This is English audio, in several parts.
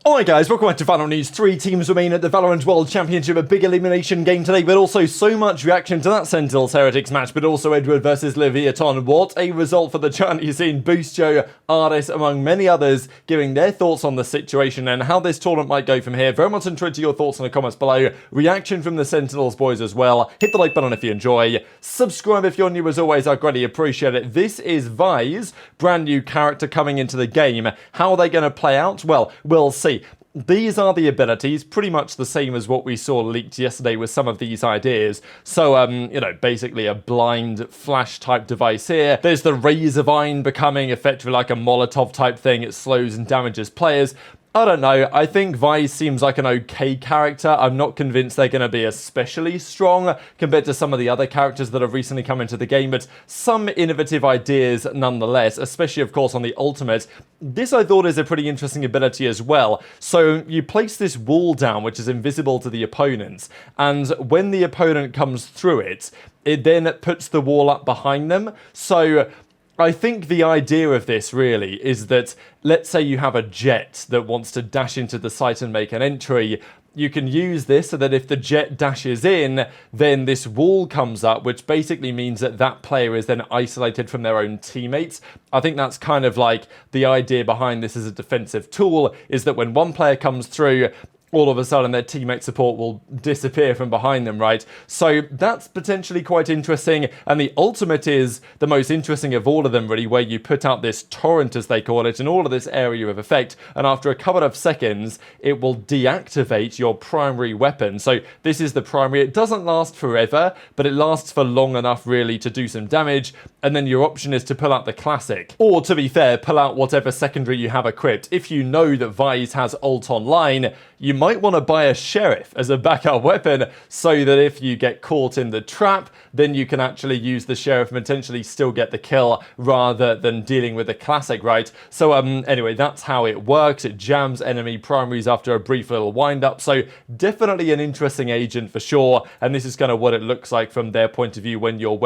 Alright guys, welcome back to Valorant News. 3 teams remain at the Valorant World Championship, a big elimination game today, but also so much reaction to that Sentinels Heretics match, but also Edward versus Leviathan. What a result for the Chinese scene. Boostjo, Ardiis, among many others, giving their thoughts on the situation and how this tournament might go from here. Very much interested to your thoughts in the comments below. Reaction from the Sentinels boys as well. Hit the like button if you enjoy. Subscribe if you're new as always, I greatly appreciate it. This is Vyse, brand new character coming into the game. How are they going to play out? Well, we'll see. These are the abilities, pretty much the same as what we saw leaked yesterday with some of these ideas. So, you know, basically a blind flash type device here. There's the Razor Vine becoming effectively like a Molotov type thing. It slows and damages players. I don't know, I think Vyse seems like an okay character. I'm not convinced they're going to be especially strong compared to some of the other characters that have recently come into the game, but some innovative ideas nonetheless, especially of course on the ultimate. This I thought is a pretty interesting ability as well. So you place this wall down which is invisible to the opponents, and when the opponent comes through it, it then puts the wall up behind them. So I think the idea of this really is that, let's say you have a jet that wants to dash into the site and make an entry. You can use this so that if the jet dashes in, then this wall comes up, which basically means that that player is then isolated from their own teammates. I think that's kind of like the idea behind this as a defensive tool, is that when one player comes through, all of a sudden their teammate support will disappear from behind them, right? So that's potentially quite interesting, and the ultimate is the most interesting of all of them, really, where you put out this torrent, as they call it, in all of this area of effect, and after a couple of seconds, it will deactivate your primary weapon. So this is the primary. It doesn't last forever, but it lasts for long enough, really, to do some damage, and then your option is to pull out the classic. Or, to be fair, pull out whatever secondary you have equipped. If you know that Vyse has ult online, you might want to buy a sheriff as a backup weapon so that if you get caught in the trap, then you can actually use the sheriff and potentially still get the kill rather than dealing with the classic, right? So anyway, that's how it works. It jams enemy primaries after a brief little wind-up. So definitely an interesting agent for sure. And this is kind of what it looks like from their point of view when your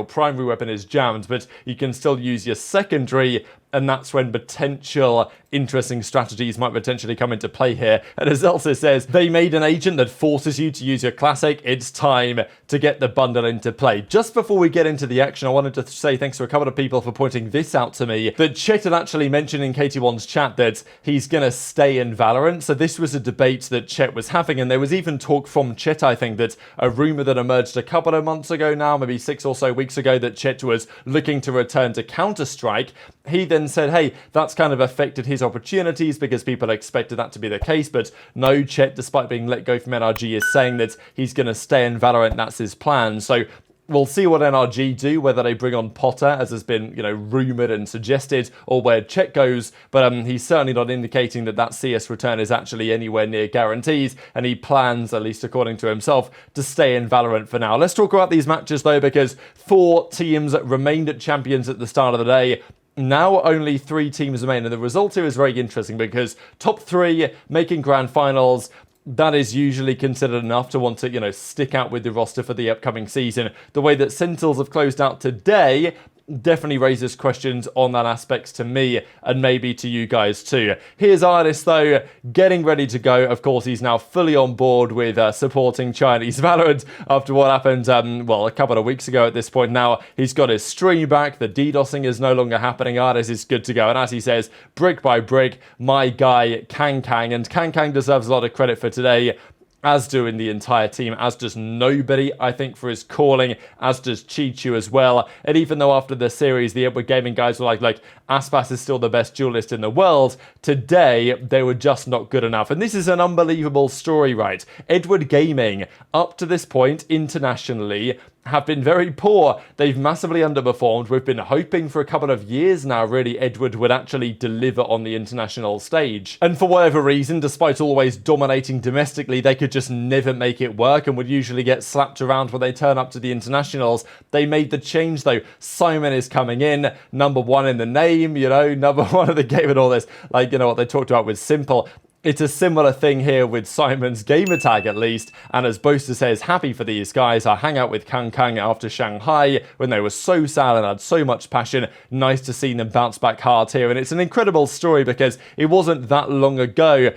primary weapon is jammed, but you can still use your secondary, and that's when potential interesting strategies might potentially come into play here. And as Elsa says, they made an agent that forces you to use your classic. It's time to get the bundle into play. Just before we get into the action, I wanted to say thanks to a couple of people for pointing this out to me, that Chet had actually mentioned in KT1's chat that he's going to stay in Valorant. So this was a debate that Chet was having, and there was even talk from Chet, I think, that a rumor that emerged a couple of months ago now, maybe 6 or so weeks ago, that Chet was looking to return to Counter-Strike. He then said, hey, that's kind of affected his opportunities because people expected that to be the case, but no, Chet, despite being let go from NRG, is saying that he's going to stay in Valorant. That's his plan. So we'll see what NRG do, whether they bring on Potter, as has been, you know, rumoured and suggested, or where Chet goes, but he's certainly not indicating that that CS return is actually anywhere near guarantees, and he plans, at least according to himself, to stay in Valorant for now. Let's talk about these matches, though, because 4 teams remained at champions at the start of the day. Now only 3 teams remain, and the result here is very interesting because top 3 making grand finals, that is usually considered enough to want to, you know, stick out with the roster for the upcoming season. The way that Sentinels have closed out today definitely raises questions on that aspect to me, and maybe to you guys too. Here's Ardiis, though, getting ready to go. Of course, he's now fully on board with supporting Chinese Valorant after what happened, well, a couple of weeks ago at this point. Now, he's got his stream back. The DDoSing is no longer happening. Ardiis is good to go. And as he says, brick by brick, my guy, Kang, and Kang deserves a lot of credit for today, as do in the entire team, as does nobody, I think, for his calling, as does Chichu as well. And even though after the series, the Edward Gaming guys were like Aspas is still the best duelist in the world, today, they were just not good enough. And this is an unbelievable story, right? Edward Gaming, up to this point, internationally, have been very poor. They've massively underperformed. We've been hoping for a couple of years now, really, Edward would actually deliver on the international stage. And for whatever reason, despite always dominating domestically, they could just never make it work and would usually get slapped around when they turn up to the internationals. They made the change, though. Simon is coming in, number 1 in the name, you know, number 1 of the game and all this. Like, you know, what they talked about with Simple. It's a similar thing here with Simon's gamertag, at least, and as Boaster says, happy for these guys. I hang out with Kang after Shanghai when they were so sad and had so much passion. Nice to see them bounce back hard here, and it's an incredible story because it wasn't that long ago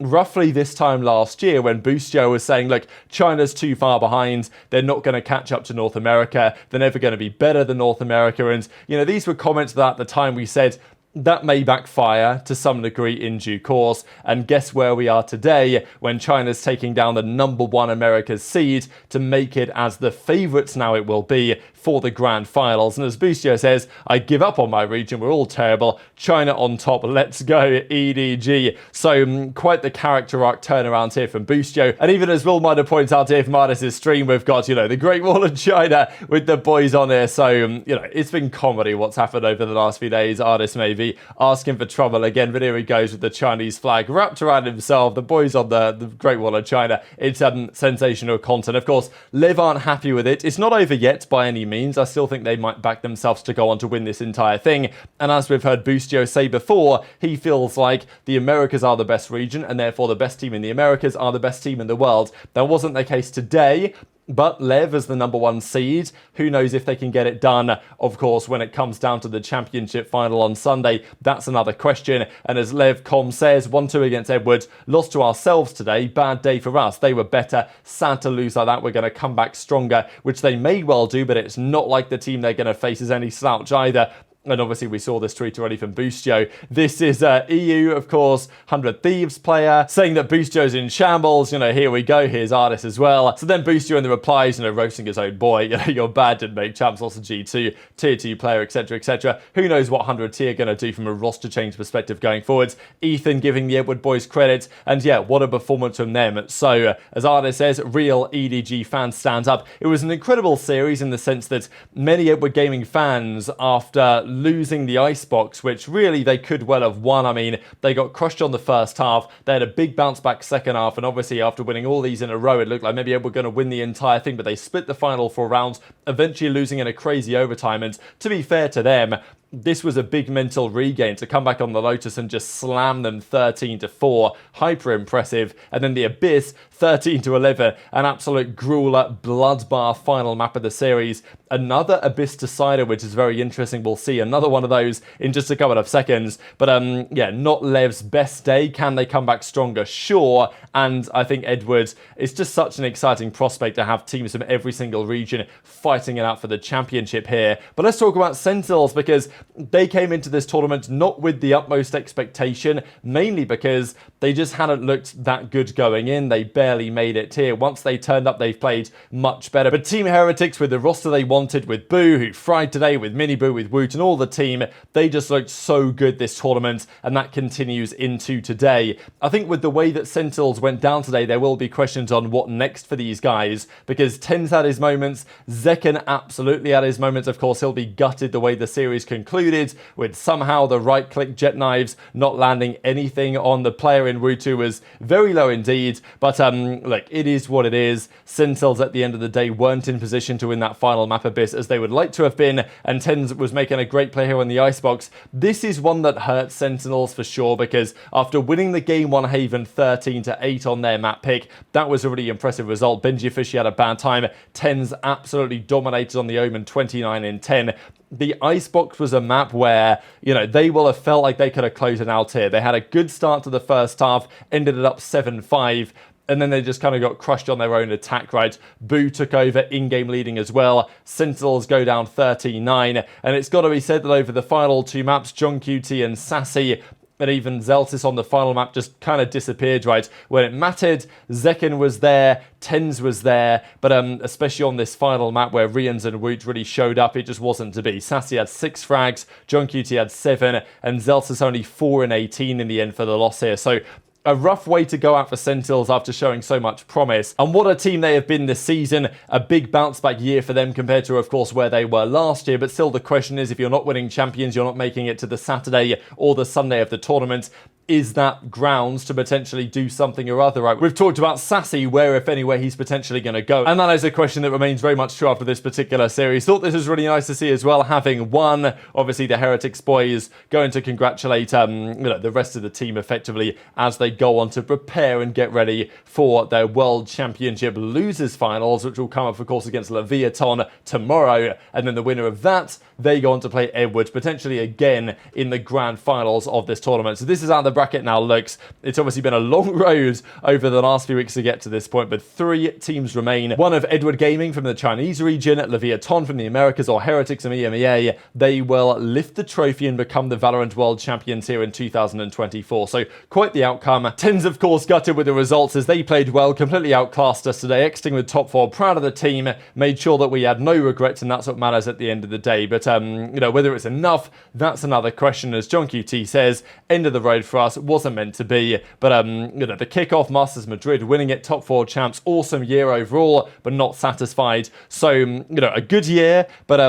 roughly this time last year when Boostio was saying, look, China's too far behind, they're not going to catch up to North America, they're never going to be better than North America. And, you know, these were comments that at the time we said, that may backfire to some degree in due course, and guess where we are today when China's taking down the #1 America's seed to make it as the favourites now it will be for the grand finals. And as Boostio says, I give up on my region, we're all terrible, China on top, let's go EDG. So quite the character arc turnaround here from Boostio. And even as Will might have pointed out here from Ardiis' stream, we've got, you know, the Great Wall of China with the boys on here. So, you know, it's been comedy what's happened over the last few days. Ardiis maybe asking for trouble again, but here he goes with the Chinese flag wrapped around himself, the boys on the Great Wall of China. It's sensational content. Of course, Liv aren't happy with it. It's not over yet by any means. I still think they might back themselves to go on to win this entire thing. And as we've heard Boostio say before, he feels like the Americas are the best region and therefore the best team in the Americas are the best team in the world. That wasn't the case today. But Lev as the #1 seed, who knows if they can get it done. Of course, when it comes down to the championship final on Sunday, that's another question. And as Lev.com says, 1-2 against Edward, lost to ourselves today, bad day for us. They were better, sad to lose like that. We're going to come back stronger, which they may well do, but it's not like the team they're going to face is any slouch either. And obviously we saw this tweet already from Boostio. This is EU, of course, 100 Thieves player, saying that Boostio's in shambles. You know, here we go, here's Ardiis as well. So then Boostio in the replies, you know, roasting his own boy. You know, you're bad, didn't make champs, lost to G2, tier 2 player, etc, etc. Who knows what 100 T are going to do from a roster change perspective going forwards. Ethan giving the Edward boys credit. And yeah, what a performance from them. So, as Ardiis says, real EDG fans stand up. It was an incredible series in the sense that many Edward Gaming fans, after losing the Icebox, which really they could well have won. I mean, they got crushed on the first half. They had a big bounce back second half, and obviously after winning all these in a row, it looked like maybe they were going to win the entire thing, but they split the final 4 rounds, eventually losing in a crazy overtime. And to be fair to them, this was a big mental regain to come back on the Lotus and just slam them 13-4. Hyper impressive. And then the Abyss, 13-11. An absolute grueler, bloodbath final map of the series. Another Abyss decider, which is very interesting. We'll see another one of those in just a couple of seconds. But yeah, not Lev's best day. Can they come back stronger? Sure. And I think Edward is just such an exciting prospect to have teams from every single region fighting it out for the championship here. But let's talk about Sentinels, because they came into this tournament not with the utmost expectation, mainly because they just hadn't looked that good going in. They barely made it here. Once they turned up, they've played much better. But Team Heretics, with the roster they wanted, with Boo, who fried today, with Mini Boo, with Woot, and all the team, they just looked so good this tournament, and that continues into today. I think with the way that Sentinels went down today, there will be questions on what next for these guys, because TenZ had his moments, Zekken absolutely had his moments. Of course, he'll be gutted the way the series concluded, with somehow the right-click jet knives not landing anything on the player in Wutu was very low indeed. But look, it is what it is. Sentinels at the end of the day weren't in position to win that final map Abyss as they would like to have been, and TenZ was making a great play here on the Icebox. This is one that hurts Sentinels for sure, because after winning the Game 1 Haven 13-8 on their map pick, that was a really impressive result. Benji Fishy had a bad time. TenZ absolutely dominated on the Omen 29-10. The Icebox was a map where, you know, they will have felt like they could have closed it out here. They had a good start to the first half, ended it up 7-5. And then they just kind of got crushed on their own attack, right? Boo took over in-game leading as well. Sentinels go down 13-9. And it's got to be said that over the final 2 maps, Gen.G and Sassy, and even Zeltis on the final map just kind of disappeared, right? When it mattered, Zekken was there, TenZ was there, but especially on this final map where Rians and Woot really showed up, it just wasn't to be. Sassy had 6 frags, Gen.G had 7, and Zeltis only 4-18 in the end for the loss here. So a rough way to go out for Sentinels after showing so much promise. And what a team they have been this season. A big bounce back year for them compared to, of course, where they were last year. But still, the question is, if you're not winning champions, you're not making it to the Saturday or the Sunday of the tournament. Is that grounds to potentially do something or other, right? We've talked about Sassy, where, if anywhere, he's potentially going to go. And that is a question that remains very much true after this particular series. Thought this was really nice to see as well, having won. Obviously, the Heretics boys going to congratulate you know, the rest of the team effectively as they go on to prepare and get ready for their World Championship Losers Finals, which will come up, of course, against Leviathan tomorrow. And then the winner of that, they go on to play Edward, potentially again in the grand finals of this tournament. So this is out the the bracket now looks. It's obviously been a long road over the last few weeks to get to this point, but 3 teams remain. One of Edward Gaming from the Chinese region, Leviathan from the Americas, or Heretics from EMEA. They will lift the trophy and become the Valorant World Champions here in 2024. So quite the outcome. TenZ, of course, gutted with the results as they played well, completely outclassed us today, exiting with top 4. Proud of the team, made sure that we had no regrets, and that's what matters at the end of the day. But, whether it's enough, that's another question. As John QT says, end of the road for us, wasn't meant to be. But, the kickoff, Masters Madrid, winning it, top 4 champs, awesome year overall, but not satisfied. So, a good year, but,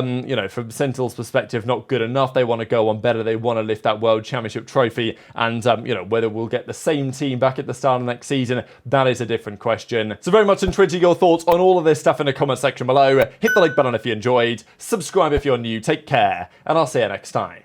from Sentinels' perspective, not good enough. They want to go on better. They want to lift that World Championship trophy. And, whether we'll get the same team back at the start of next season, that is a different question. So very much intrigued to your thoughts on all of this stuff in the comment section below. Hit the like button if you enjoyed. Subscribe if you're new. Take care, and I'll see you next time.